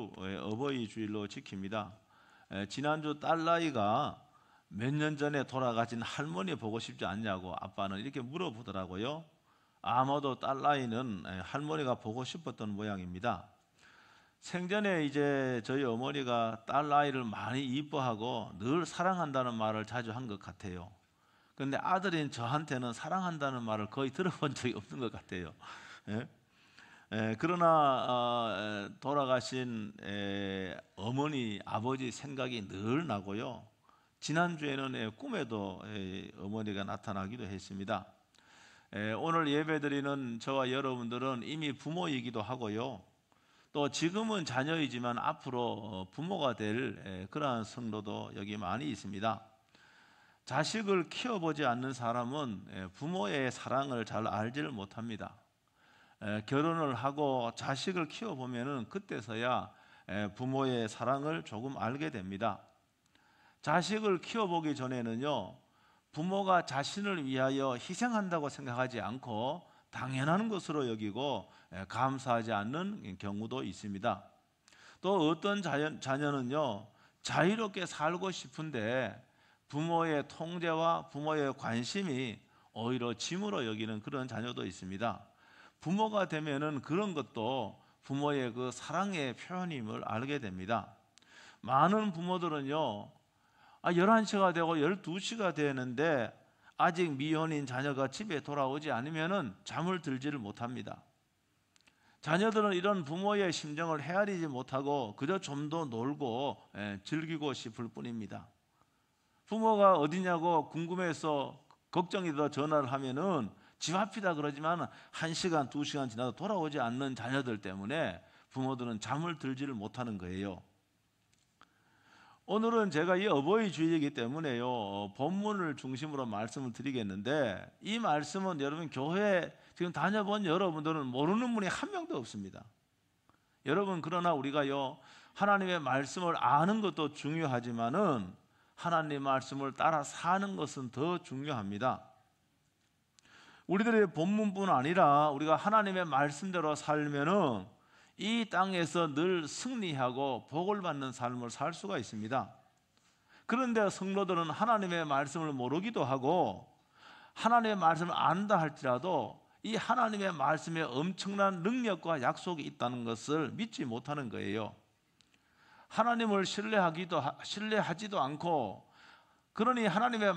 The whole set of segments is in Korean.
주 어버이 주일로 지킵니다. 지난주 딸나이가 몇 년 전에 돌아가신 할머니 보고 싶지 않냐고 아빠는 이렇게 물어보더라고요. 아마도 딸나이는 할머니가 보고 싶었던 모양입니다. 생전에 이제 저희 어머니가 딸아이를 많이 이뻐하고 늘 사랑한다는 말을 자주 한 것 같아요. 그런데 아들인 저한테는 사랑한다는 말을 거의 들어본 적이 없는 것 같아요. 그러나 돌아가신 어머니, 아버지 생각이 늘 나고요. 지난주에는 꿈에도 어머니가 나타나기도 했습니다. 오늘 예배드리는 저와 여러분들은 이미 부모이기도 하고요. 또 지금은 자녀이지만 앞으로 부모가 될 그러한 성도도 여기 많이 있습니다. 자식을 키워보지 않는 사람은 부모의 사랑을 잘 알지를 못합니다. 결혼을 하고 자식을 키워보면 그때서야 부모의 사랑을 조금 알게 됩니다. 자식을 키워보기 전에는요, 부모가 자신을 위하여 희생한다고 생각하지 않고 당연한 것으로 여기고 감사하지 않는 경우도 있습니다. 또 어떤 자녀는요, 자유롭게 살고 싶은데 부모의 통제와 부모의 관심이 오히려 짐으로 여기는 그런 자녀도 있습니다. 부모가 되면은 그런 것도 부모의 그 사랑의 표현임을 알게 됩니다. 많은 부모들은요, 11시가 되고 12시가 되는데 아직 미혼인 자녀가 집에 돌아오지 않으면 잠을 들지를 못합니다. 자녀들은 이런 부모의 심정을 헤아리지 못하고 그저 좀 더 놀고 즐기고 싶을 뿐입니다. 부모가 어디냐고 궁금해서 걱정이 더 전화를 하면은 집 앞이다 그러지만 1시간, 2시간 지나도 돌아오지 않는 자녀들 때문에 부모들은 잠을 들지를 못하는 거예요. 오늘은 제가 이 어버이 주일이기 때문에요, 본문을 중심으로 말씀을 드리겠는데, 이 말씀은 여러분 교회 지금 다녀본 여러분들은 모르는 분이 한 명도 없습니다. 여러분, 그러나 우리가요, 하나님의 말씀을 아는 것도 중요하지만은 하나님의 말씀을 따라 사는 것은 더 중요합니다. 우리들의 본문뿐 아니라 우리가 하나님의 말씀대로 살면은 이 땅에서 늘 승리하고 복을 받는 삶을 살 수가 있습니다. 그런데 성도들은 하나님의 말씀을 모르기도 하고 하나님의 말씀을 안다 할지라도 이 하나님의 말씀에 엄청난 능력과 약속이 있다는 것을 믿지 못하는 거예요. 하나님을 신뢰하지도 않고, 그러니 하나님의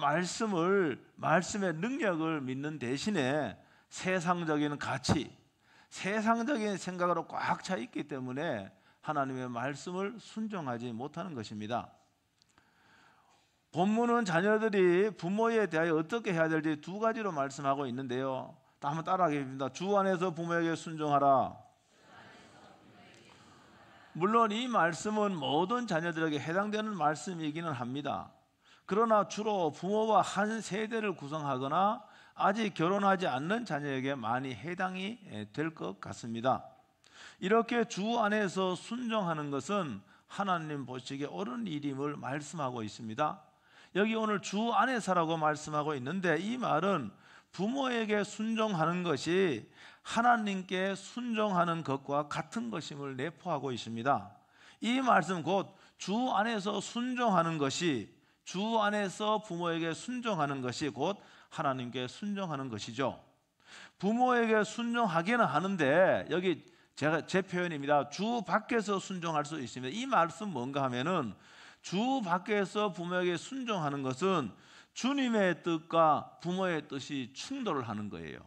말씀의 능력을 믿는 대신에 세상적인 가치, 세상적인 생각으로 꽉 차 있기 때문에 하나님의 말씀을 순종하지 못하는 것입니다. 본문은 자녀들이 부모에 대하여 어떻게 해야 될지 두 가지로 말씀하고 있는데요. 한번 따라하겠습니다. 주 안에서 부모에게 순종하라. 물론 이 말씀은 모든 자녀들에게 해당되는 말씀이기는 합니다. 그러나 주로 부모와 한 세대를 구성하거나 아직 결혼하지 않는 자녀에게 많이 해당이 될 것 같습니다. 이렇게 주 안에서 순종하는 것은 하나님 보시기에 옳은 일임을 말씀하고 있습니다. 여기 오늘 주 안에서라고 말씀하고 있는데, 이 말은 부모에게 순종하는 것이 하나님께 순종하는 것과 같은 것임을 내포하고 있습니다. 이 말씀 곧 주 안에서 순종하는 것이, 주 안에서 부모에게 순종하는 것이 곧 하나님께 순종하는 것이죠. 부모에게 순종하기는 하는데, 여기 제 표현입니다. 주 밖에서 순종할 수 있습니다. 이 말씀 뭔가 하면은 주 밖에서 부모에게 순종하는 것은 주님의 뜻과 부모의 뜻이 충돌을 하는 거예요.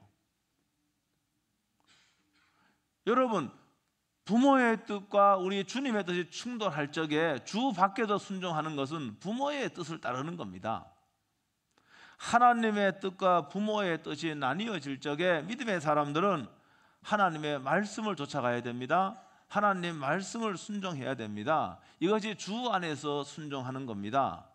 여러분, 부모의 뜻과 우리 주님의 뜻이 충돌할 적에 주 밖에서 순종하는 것은 부모의 뜻을 따르는 겁니다. 하나님의 뜻과 부모의 뜻이 나뉘어질 적에 믿음의 사람들은 하나님의 말씀을 쫓아가야 됩니다. 하나님 말씀을 순종해야 됩니다. 이것이 주 안에서 순종하는 겁니다.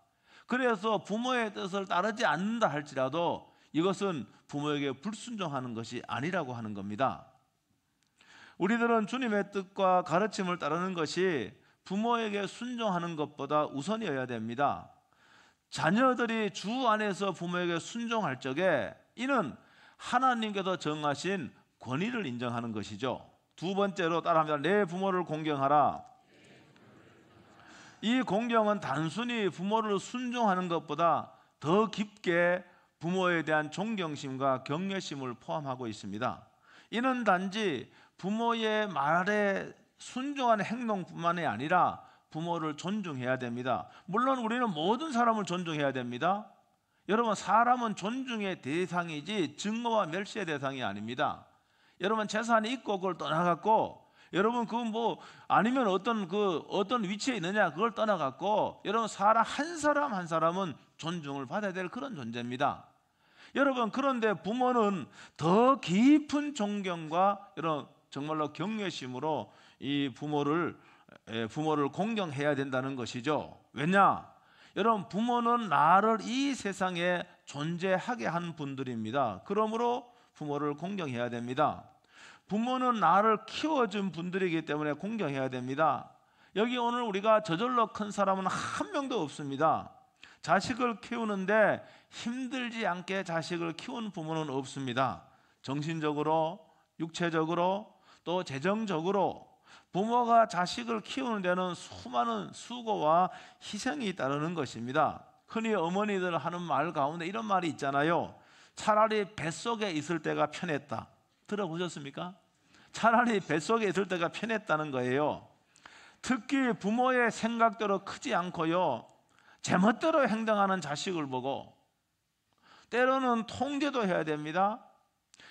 그래서 부모의 뜻을 따르지 않는다 할지라도 이것은 부모에게 불순종하는 것이 아니라고 하는 겁니다. 우리들은 주님의 뜻과 가르침을 따르는 것이 부모에게 순종하는 것보다 우선이어야 됩니다. 자녀들이 주 안에서 부모에게 순종할 적에 이는 하나님께서 정하신 권위를 인정하는 것이죠. 두 번째로 따라합니다. 내 부모를 공경하라. 이 공경은 단순히 부모를 순종하는 것보다 더 깊게 부모에 대한 존경심과 격려심을 포함하고 있습니다. 이는 단지 부모의 말에 순종하는 행동뿐만이 아니라 부모를 존중해야 됩니다. 물론 우리는 모든 사람을 존중해야 됩니다. 여러분, 사람은 존중의 대상이지 증오와 멸시의 대상이 아닙니다. 여러분, 재산이 있고 그걸 떠나갔고, 여러분 그 뭐 아니면 어떤 위치에 있느냐 그걸 떠나갔고, 여러분 사람 한 사람은 존중을 받아야 될 그런 존재입니다. 여러분, 그런데 부모는 더 깊은 존경과 여러분 정말로 격려심으로 이 부모를 공경해야 된다는 것이죠. 왜냐? 여러분, 부모는 나를 이 세상에 존재하게 한 분들입니다. 그러므로 부모를 공경해야 됩니다. 부모는 나를 키워준 분들이기 때문에 공경해야 됩니다. 여기 오늘 우리가 저절로 큰 사람은 한 명도 없습니다. 자식을 키우는데 힘들지 않게 자식을 키운 부모는 없습니다. 정신적으로, 육체적으로, 또 재정적으로 부모가 자식을 키우는 데는 수많은 수고와 희생이 따르는 것입니다. 흔히 어머니들 하는 말 가운데 이런 말이 있잖아요. 차라리 뱃속에 있을 때가 편했다. 들어보셨습니까? 차라리 뱃속에 있을 때가 편했다는 거예요. 특히 부모의 생각대로 크지 않고요, 제멋대로 행동하는 자식을 보고 때로는 통제도 해야 됩니다.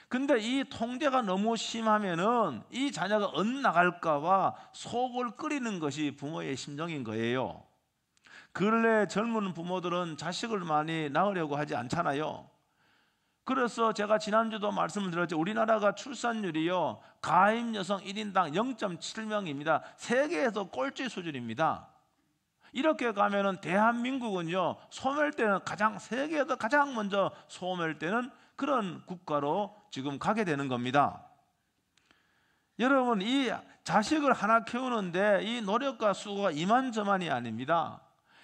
근데 이 통제가 너무 심하면은 이 자녀가 엇나갈까 봐 속을 끓이는 것이 부모의 심정인 거예요. 근래 젊은 부모들은 자식을 많이 낳으려고 하지 않잖아요. 그래서 제가 지난주도 말씀을 드렸죠. 우리나라가 출산율이요, 가임 여성 1인당 0.7명입니다. 세계에서 꼴찌 수준입니다. 이렇게 가면은 대한민국은요, 소멸되는 세계에서 가장 먼저 소멸되는 그런 국가로 지금 가게 되는 겁니다. 여러분, 이 자식을 하나 키우는데 이 노력과 수고가 이만저만이 아닙니다.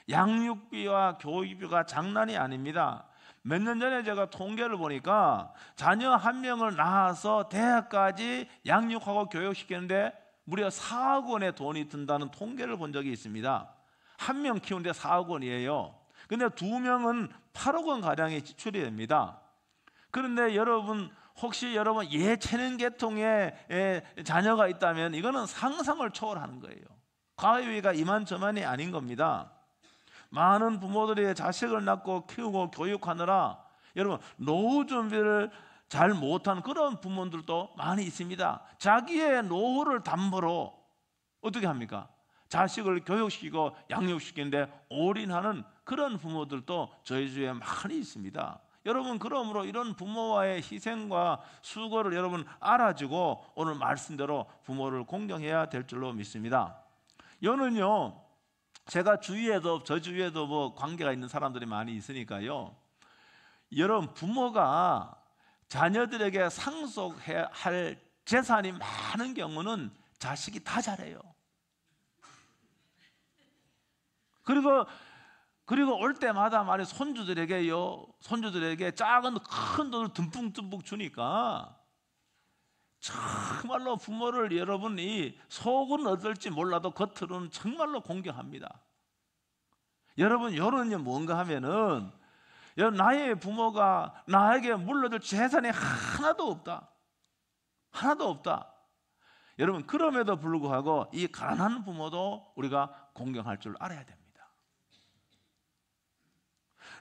양육비와 교육비가 장난이 아닙니다. 몇 년 전에 제가 통계를 보니까 자녀 한 명을 낳아서 대학까지 양육하고 교육시키는데 무려 4억 원의 돈이 든다는 통계를 본 적이 있습니다. 한 명 키우는데 4억 원이에요. 근데 두 명은 8억 원 가량의 지출이 됩니다. 그런데 여러분, 혹시 여러분 예체능 계통의 자녀가 있다면 이거는 상상을 초월하는 거예요. 가위가 이만저만이 아닌 겁니다. 많은 부모들이 자식을 낳고 키우고 교육하느라 여러분 노후 준비를 잘 못한 그런 부모들도 많이 있습니다. 자기의 노후를 담보로 어떻게 합니까? 자식을 교육시키고 양육시키는데 올인하는 그런 부모들도 저희 주위에 많이 있습니다. 여러분, 그러므로 이런 부모와의 희생과 수고를 여러분 알아주고 오늘 말씀대로 부모를 공경해야 될 줄로 믿습니다. 여는요, 제가 저 주위에도 뭐 관계가 있는 사람들이 많이 있으니까요, 여러분 부모가 자녀들에게 상속해야 할 재산이 많은 경우는 자식이 다 잘해요. 그리고 올 때마다 말이 손주들에게 작은 큰 돈을 듬뿍듬뿍 주니까 정말로 부모를 여러분이 속은 어떨지 몰라도 겉으로는 정말로 공경합니다. 여러분, 요런요 뭔가 하면은 나의 부모가 나에게 물려줄 재산이 하나도 없다. 여러분, 그럼에도 불구하고 이 가난한 부모도 우리가 공경할 줄 알아야 됩니다.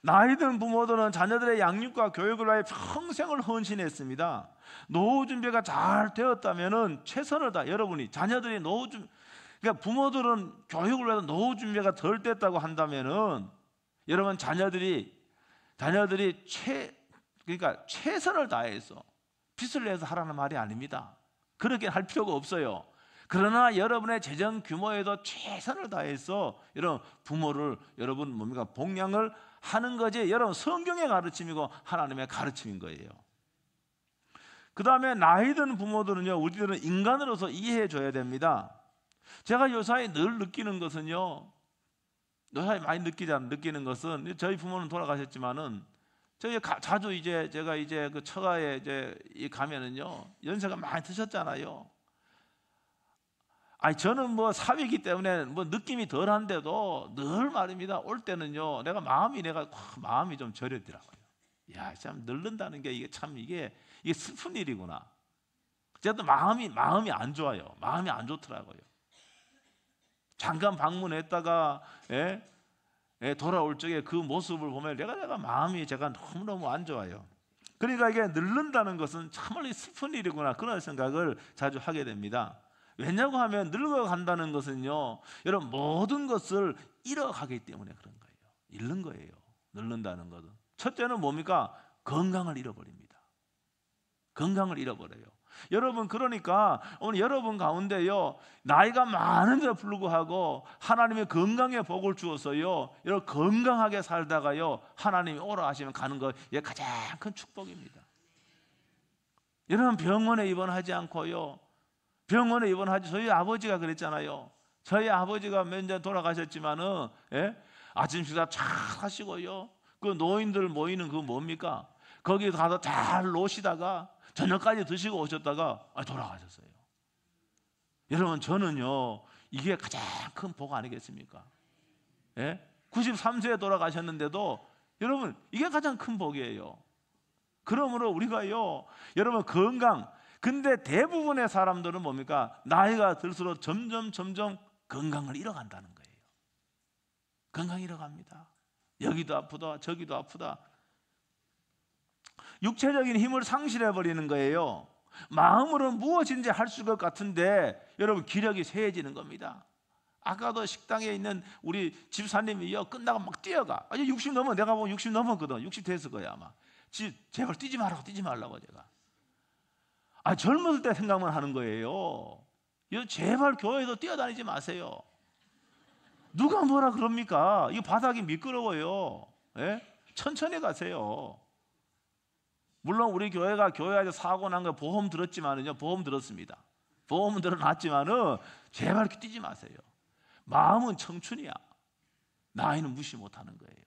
나이 든 부모들은 자녀들의 양육과 교육을 위해 평생을 헌신했습니다. 노후 준비가 잘 되었다면은 최선을 다 여러분이 자녀들이 그러니까 부모들은 교육을 위해서 노후 준비가 덜 됐다고 한다면은 여러분 자녀들이 그러니까 최선을 다해서 빚을 내서 하라는 말이 아닙니다. 그렇게 할 필요가 없어요. 그러나 여러분의 재정 규모에도 최선을 다해서 여러분 부모를 여러분 복양을 하는 거지, 여러분 성경의 가르침이고 하나님의 가르침인 거예요. 그 다음에 나이 든 부모들은요, 우리들은 인간으로서 이해해 줘야 됩니다. 제가 요사이 늘 느끼는 것은요, 요사이 많이 느끼는 것은, 저희 부모는 돌아가셨지만은 저희 자주 제가 그 처가에 가면은요, 연세가 많이 드셨잖아요. 아니 저는 뭐 사위이기 때문에 뭐 느낌이 덜한데도 늘 말입니다. 올 때는요, 마음이 좀 저렸더라고요. 야, 참 늙는다는 게 이게 슬픈 일이구나. 저도 마음이 안 좋아요. 마음이 안 좋더라고요. 잠깐 방문했다가 돌아올 적에 그 모습을 보면 제가 마음이 너무너무 안 좋아요. 그러니까 이게 늙는다는 것은 참말로 슬픈 일이구나, 그런 생각을 자주 하게 됩니다. 왜냐고 하면 늙어간다는 것은요, 여러분 모든 것을 잃어가기 때문에 그런 거예요. 잃는 거예요. 늙는다는 것은. 첫째는 뭡니까? 건강을 잃어버립니다. 건강을 잃어버려요. 여러분, 그러니까 오늘 여러분 가운데요, 나이가 많은데도 불구하고 하나님의 건강의 복을 주어서요, 여러분 건강하게 살다가요, 하나님이 오라 하시면 가는 거, 이게 가장 큰 축복입니다. 여러분 병원에 입원하지 않고요, 병원에 입원하지. 저희 아버지가 그랬잖아요. 저희 아버지가 몇 년 돌아가셨지만은 아침 식사 잘 하시고요, 그 노인들 모이는 그 뭡니까? 거기 가서 잘 노시다가 저녁까지 드시고 오셨다가 돌아가셨어요. 여러분, 저는요, 이게 가장 큰 복 아니겠습니까? 93세에 돌아가셨는데도 여러분, 이게 가장 큰 복이에요. 그러므로 우리가요, 여러분 건강. 근데 대부분의 사람들은 뭡니까? 나이가 들수록 점점 건강을 잃어간다는 거예요. 건강 잃어갑니다. 여기도 아프다, 저기도 아프다. 육체적인 힘을 상실해 버리는 거예요. 마음으로는 무엇인지 할 수 있을 것 같은데 여러분 기력이 쇠해지는 겁니다. 아까도 식당에 있는 우리 집사님이요, 끝나고 막 뛰어가. 아니 60 넘어, 내가 보면 60 넘었거든. 60 됐을 거야 아마. 제발 뛰지 말라고 제가. 젊었을 때 생각만 하는 거예요. 제발 교회에도 뛰어다니지 마세요. 누가 뭐라 그럽니까? 이 바닥이 미끄러워요. 천천히 가세요. 물론 우리 교회에서 사고 난 거 보험 들었지만은요, 보험 들었습니다. 보험은 들어놨지만은 제발 이렇게 뛰지 마세요. 마음은 청춘이야. 나이는 무시 못하는 거예요.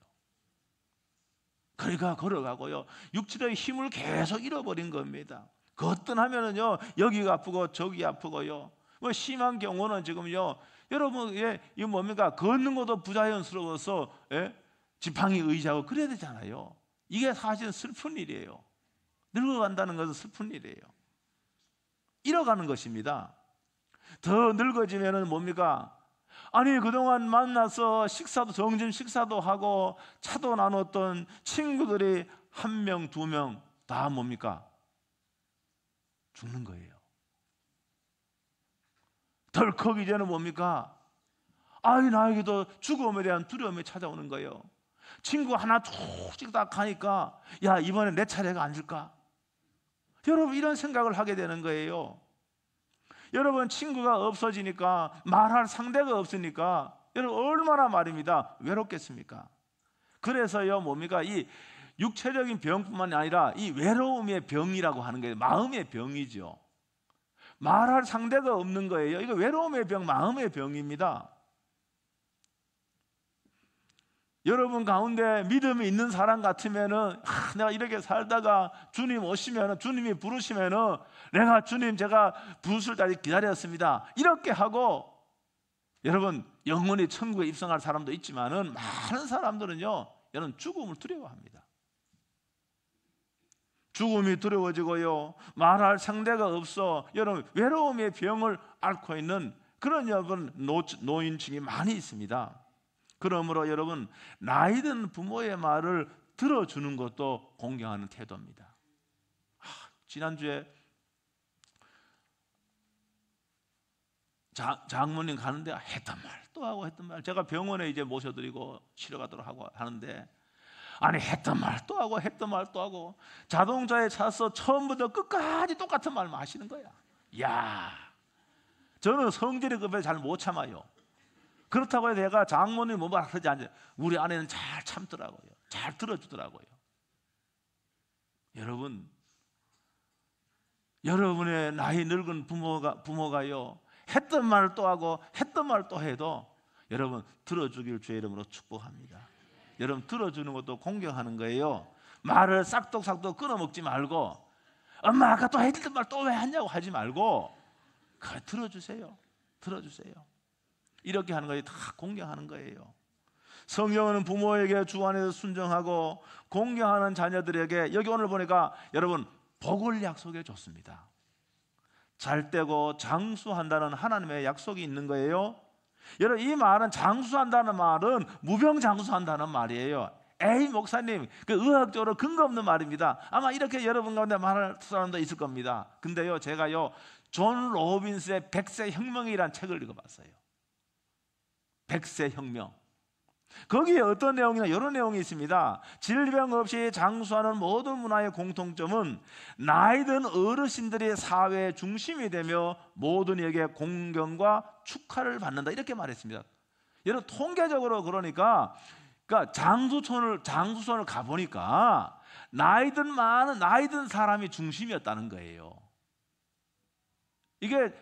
그러니까 걸어가고요, 육체의 힘을 계속 잃어버린 겁니다. 거뜬하면은요, 여기가 아프고 저기 아프고요. 뭐 심한 경우는 지금요, 여러분 이거 뭡니까? 걷는 것도 부자연스러워서 지팡이 의자고 그래야 되잖아요. 이게 사실은 슬픈 일이에요. 늙어간다는 것은 슬픈 일이에요. 잃어가는 것입니다. 더 늙어지면은 뭡니까? 아니 그동안 만나서 점심 식사도 하고 차도 나눴던 친구들이 1명, 2명 다 뭡니까? 죽는 거예요. 덜컥 이제는 뭡니까? 나에게도 죽음에 대한 두려움이 찾아오는 거예요. 친구 하나 툭 딱 가니까 야, 이번에 내 차례가 앉을까? 여러분 이런 생각을 하게 되는 거예요. 여러분 친구가 없어지니까 말할 상대가 없으니까 여러분 얼마나 말입니다 외롭겠습니까? 그래서요 뭡니까? 이 육체적인 병뿐만 아니라 이 외로움의 병이라고 하는 게 마음의 병이죠. 말할 상대가 없는 거예요. 이거 외로움의 병, 마음의 병입니다. 여러분 가운데 믿음이 있는 사람 같으면은 내가 이렇게 살다가 주님 오시면은, 주님이 부르시면은 내가 주님 제가 부르실 때까지 기다렸습니다, 이렇게 하고 여러분 영원히 천국에 입성할 사람도 있지만은 많은 사람들은요 여러분 죽음을 두려워합니다. 죽음이 두려워지고요, 말할 상대가 없어 여러분 외로움의 병을 앓고 있는 그런 여러분 노인층이 많이 있습니다. 그러므로 여러분 나이 든 부모의 말을 들어주는 것도 공경하는 태도입니다. 지난주에 장모님 가는데 했던 말 또 하고 했던 말, 제가 병원에 이제 모셔드리고 치료가도록 하고 하는데 했던 말 또 하고 했던 말 또 하고 자동차에 차서 처음부터 끝까지 똑같은 말만 하시는 거야. 야, 저는 성질이 급해서 잘 못 참아요. 그렇다고 해서 내가 장모님 뭐 말하지 않아요. 우리 아내는 잘 참더라고요. 잘 들어주더라고요. 여러분, 여러분의 나이 늙은 부모가요 했던 말을 또 하고 했던 말을 또 해도 여러분 들어주길 주의 이름으로 축복합니다. 여러분 들어주는 것도 공경하는 거예요. 말을 싹둑싹둑 끊어먹지 말고 엄마 아까 또 했던 말 또 왜 하냐고 하지 말고 들어주세요. 들어주세요. 이렇게 하는 것이 다 공경하는 거예요. 성경은 부모에게 주 안에서 순종하고 공경하는 자녀들에게, 여기 오늘 보니까 여러분 복을 약속해 줬습니다. 잘되고 장수한다는 하나님의 약속이 있는 거예요. 여러분, 이 말은 장수한다는 말은 무병장수한다는 말이에요. 에이 목사님, 그 의학적으로 근거 없는 말입니다. 아마 이렇게 여러분 가운데 말할 사람도 있을 겁니다. 근데요, 제가요 존 로빈스의 100세 혁명이라는 책을 읽어봤어요. 100세 혁명. 거기에 어떤 내용이나 이런 내용이 있습니다. 질병 없이 장수하는 모든 문화의 공통점은 나이든 어르신들이 사회의 중심이 되며 모든 이에게 공경과 축하를 받는다, 이렇게 말했습니다. 여러분, 통계적으로 그러니까 장수촌을 가보니까 나이든 사람이 중심이었다는 거예요. 이게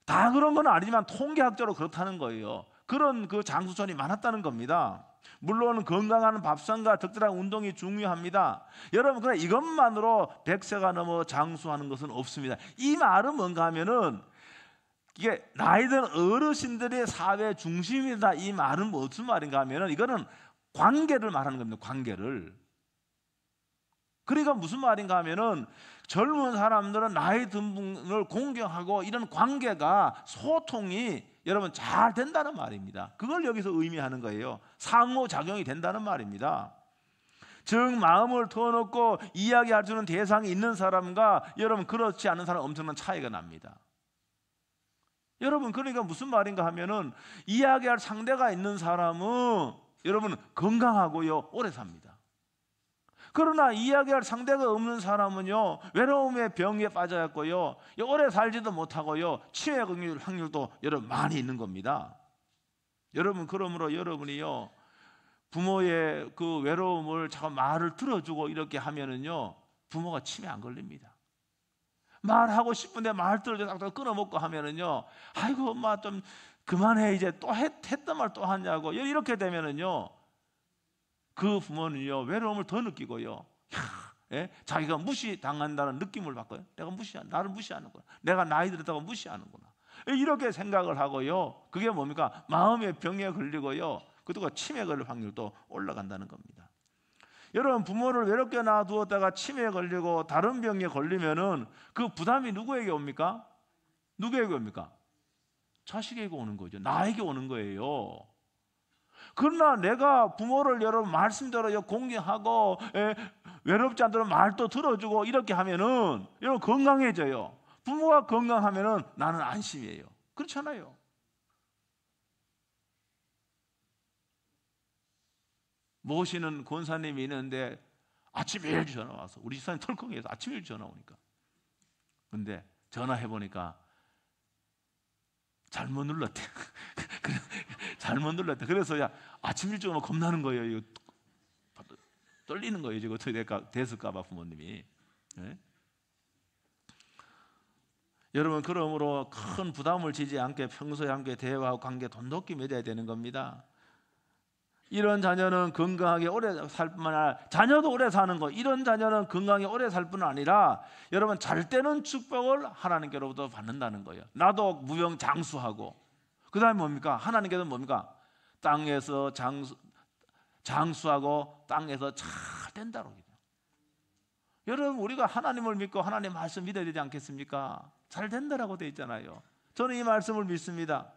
다 그런 건 아니지만 통계학적으로 그렇다는 거예요. 그런 그 장수촌이 많았다는 겁니다. 물론 건강한 밥상과 적절한 운동이 중요합니다. 여러분, 그러나 이것만으로 100세가 넘어 장수하는 것은 없습니다. 이 말은 뭔가 하면은, 이게 나이든 어르신들의 사회 중심이다, 이 말은 무슨 말인가 하면은, 이거는 관계를 말하는 겁니다. 관계를. 그러니까 무슨 말인가 하면은, 젊은 사람들은 나이 든 분을 공경하고 이런 관계가, 소통이 여러분 잘 된다는 말입니다. 그걸 여기서 의미하는 거예요. 상호작용이 된다는 말입니다. 즉 마음을 터놓고 이야기할 수 있는 대상이 있는 사람과 여러분 그렇지 않은 사람, 엄청난 차이가 납니다. 여러분, 그러니까 무슨 말인가 하면은, 이야기할 상대가 있는 사람은 여러분 건강하고요 오래 삽니다. 그러나 이야기할 상대가 없는 사람은요 외로움의 병에 빠져있고요 오래 살지도 못하고요 치매 걸릴 확률도 여러분 많이 있는 겁니다. 여러분, 그러므로 여러분이요 부모의 그 외로움을 자꾸 말을 들어주고 이렇게 하면은요 부모가 치매 안 걸립니다. 말하고 싶은데 말 들어줘서 딱 끊어먹고 하면은요, 아이고 엄마 좀 그만해, 이제 또 했던 말 또 하냐고, 이렇게 되면은요 그 부모는요 외로움을 더 느끼고요, 자기가 무시당한다는 느낌을 받고요. 나를 무시하는구나, 내가 나이 들었다고 무시하는구나, 이렇게 생각을 하고요. 그게 뭡니까? 마음의 병에 걸리고요, 그리고 치매 걸릴 확률도 올라간다는 겁니다. 여러분, 부모를 외롭게 놔두었다가 치매에 걸리고 다른 병에 걸리면은 그 부담이 누구에게 옵니까? 누구에게 옵니까? 자식에게 오는 거죠. 나에게 오는 거예요. 그러나 내가 부모를 여러분 말씀대로 공경하고 외롭지 않도록 말도 들어주고 이렇게 하면은 여러분 건강해져요. 부모가 건강하면은 나는 안심이에요. 그렇잖아요. 모시는 권사님이 있는데 아침 일찍 전화 와서, 우리 집사님 털컹해서 아침 일찍 전화 오니까, 근데 전화해 보니까 잘못 눌렀대. 잘못 눌렀대. 그래서 아침 일찍 오면 겁나는 거예요. 이거 떨리는 거예요. 지금 어떻게 됐을까봐 부모님이. 네? 여러분, 그러므로 큰 부담을 지지 않게 평소에 함께 대화하고 관계 돈독히 맺어야 되는 겁니다. 이런 자녀는 건강하게 오래 살 뿐만 아니라, 자녀도 오래 사는 거, 이런 자녀는 건강하게 오래 살 뿐 아니라 여러분 잘 되는 축복을 하나님께로부터 받는다는 거예요. 나도 무병장수하고, 그 다음에 뭡니까? 하나님께서 뭡니까? 땅에서 장수하고 땅에서 잘 된다고. 여러분, 우리가 하나님을 믿고 하나님 말씀 믿어야 되지 않겠습니까? 잘 된다라고 되어 있잖아요. 저는 이 말씀을 믿습니다.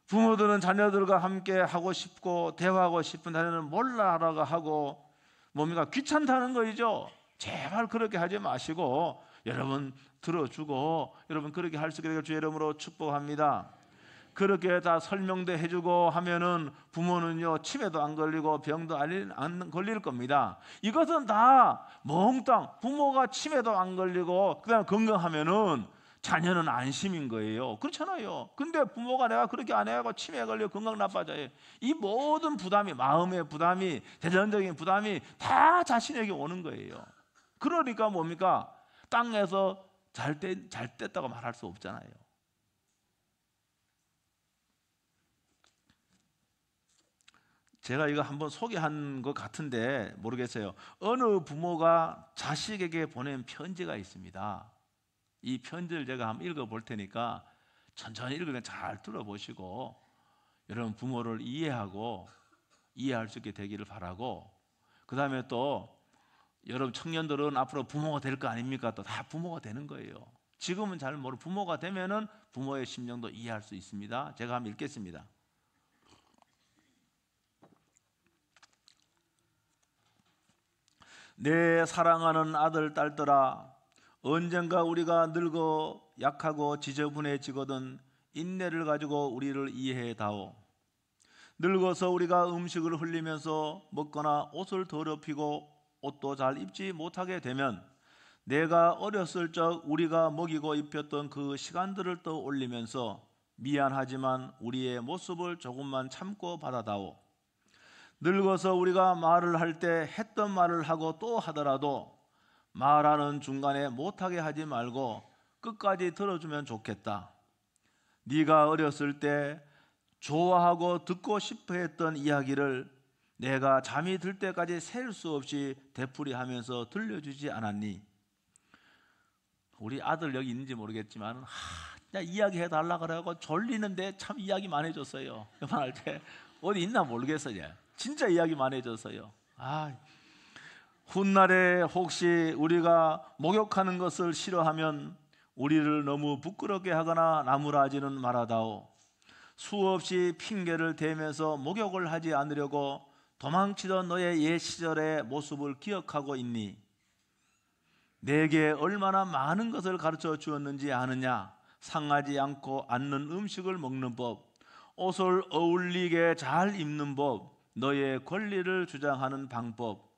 부모들은 자녀들과 함께 하고 싶고 대화하고 싶은 자녀는 몰라라고 하고 뭡니까? 귀찮다는 거이죠. 제발 그렇게 하지 마시고 여러분 들어주고 여러분 그렇게 할 수 있게 되길 주의 이름으로 축복합니다. 그렇게 다 설명도 해주고 하면은 부모는요 치매도 안 걸리고 병도 안 걸릴 겁니다. 이것은 다 몽땅, 부모가 치매도 안 걸리고 그다음 건강하면은 자녀는 안심인 거예요. 그렇잖아요. 근데 부모가 내가 그렇게 안 해가지고 치매 걸려 건강 나빠져요. 이 모든 부담이, 마음의 부담이, 재정적인 부담이 다 자신에게 오는 거예요. 그러니까 뭡니까? 땅에서 잘 됐다고 말할 수 없잖아요. 제가 이거 한번 소개한 것 같은데 모르겠어요. 어느 부모가 자식에게 보낸 편지가 있습니다. 이 편지를 제가 한번 읽어볼 테니까 천천히 읽으면 잘 들어보시고 여러분 부모를 이해할 수 있게 되기를 바라고, 그 다음에 또 여러분 청년들은 앞으로 부모가 될 거 아닙니까? 또 다 부모가 되는 거예요. 지금은 잘 모르고 부모가 되면은 부모의 심정도 이해할 수 있습니다. 제가 한번 읽겠습니다. 내 사랑하는 아들 딸들아, 언젠가 우리가 늙어 약하고 지저분해지거든 인내를 가지고 우리를 이해해 다오. 늙어서 우리가 음식을 흘리면서 먹거나 옷을 더럽히고 옷도 잘 입지 못하게 되면 내가 어렸을 적 우리가 먹이고 입혔던 그 시간들을 떠올리면서 미안하지만 우리의 모습을 조금만 참고 받아다오. 늙어서 우리가 말을 할 때 했던 말을 하고 또 하더라도 말하는 중간에 못하게 하지 말고 끝까지 들어주면 좋겠다. 네가 어렸을 때 좋아하고 듣고 싶어 했던 이야기를 내가 잠이 들 때까지 셀 수 없이 되풀이하면서 들려주지 않았니? 우리 아들 여기 있는지 모르겠지만 이야기해 달라 그래가지고 졸리는데 참 이야기 많이 해줬어요. 그만할 때 어디 있나 모르겠어요. 진짜 이야기 많이 해줬어요. 훗날에 혹시 우리가 목욕하는 것을 싫어하면 우리를 너무 부끄럽게 하거나 나무라지는 말아다오. 수없이 핑계를 대면서 목욕을 하지 않으려고 도망치던 너의 옛 시절의 모습을 기억하고 있니? 내게 얼마나 많은 것을 가르쳐 주었는지 아느냐? 상하지 않고 앉는 음식을 먹는 법, 옷을 어울리게 잘 입는 법, 너의 권리를 주장하는 방법.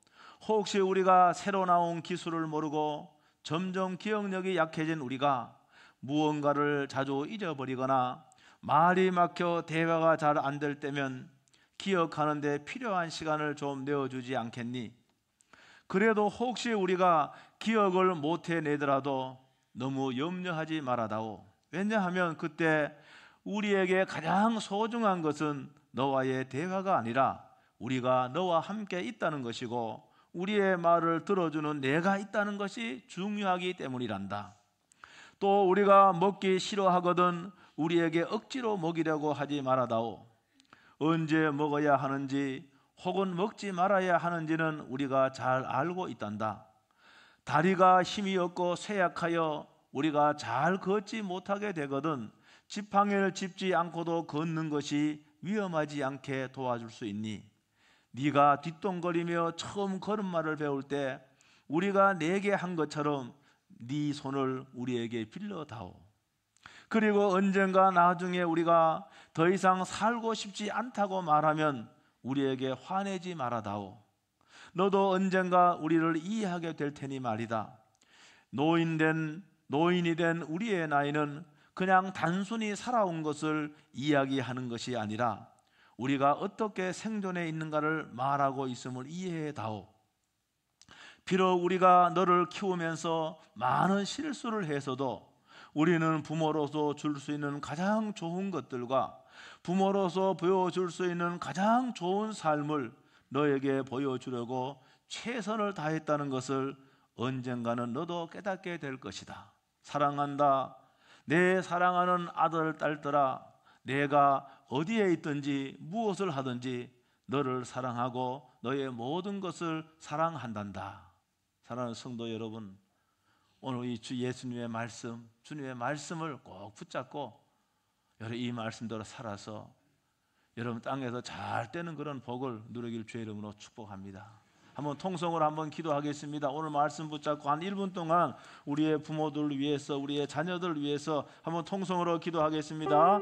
혹시 우리가 새로 나온 기술을 모르고 점점 기억력이 약해진 우리가 무언가를 자주 잊어버리거나 말이 막혀 대화가 잘 안 될 때면 기억하는 데 필요한 시간을 좀 내어주지 않겠니? 그래도 혹시 우리가 기억을 못 해내더라도 너무 염려하지 말아다오. 왜냐하면 그때 우리에게 가장 소중한 것은 너와의 대화가 아니라 우리가 너와 함께 있다는 것이고 우리의 말을 들어주는 내가 있다는 것이 중요하기 때문이란다. 또 우리가 먹기 싫어하거든 우리에게 억지로 먹이려고 하지 말아다오. 언제 먹어야 하는지 혹은 먹지 말아야 하는지는 우리가 잘 알고 있단다. 다리가 힘이 없고 쇠약하여 우리가 잘 걷지 못하게 되거든 지팡이를 짚지 않고도 걷는 것이 위험하지 않게 도와줄 수 있니? 네가 뒷동거리며 처음 걸음마를 배울 때 우리가 내게 한 것처럼 네 손을 우리에게 빌려다오. 그리고 언젠가 나중에 우리가 더 이상 살고 싶지 않다고 말하면 우리에게 화내지 말아다오. 너도 언젠가 우리를 이해하게 될 테니 말이다. 노인이 된 우리의 나이는 그냥 단순히 살아온 것을 이야기하는 것이 아니라 우리가 어떻게 생존해 있는가를 말하고 있음을 이해해다오. 비록 우리가 너를 키우면서 많은 실수를 해서도 우리는 부모로서 줄 수 있는 가장 좋은 것들과 부모로서 보여줄 수 있는 가장 좋은 삶을 너에게 보여주려고 최선을 다했다는 것을 언젠가는 너도 깨닫게 될 것이다. 사랑한다. 내 사랑하는 아들, 딸들아, 내가 어디에 있든지 무엇을 하든지 너를 사랑하고 너의 모든 것을 사랑한단다. 사랑하는 성도 여러분, 오늘 이 주 예수님의 말씀, 주님의 말씀을 꼭 붙잡고 여러분 이 말씀대로 살아서 여러분 땅에서 잘 되는 그런 복을 누리길 주의 이름으로 축복합니다. 한번 통성으로 한번 기도하겠습니다. 오늘 말씀 붙잡고 한 1분 동안 우리의 부모들을 위해서 우리의 자녀들을 위해서 한번 통성으로 기도하겠습니다.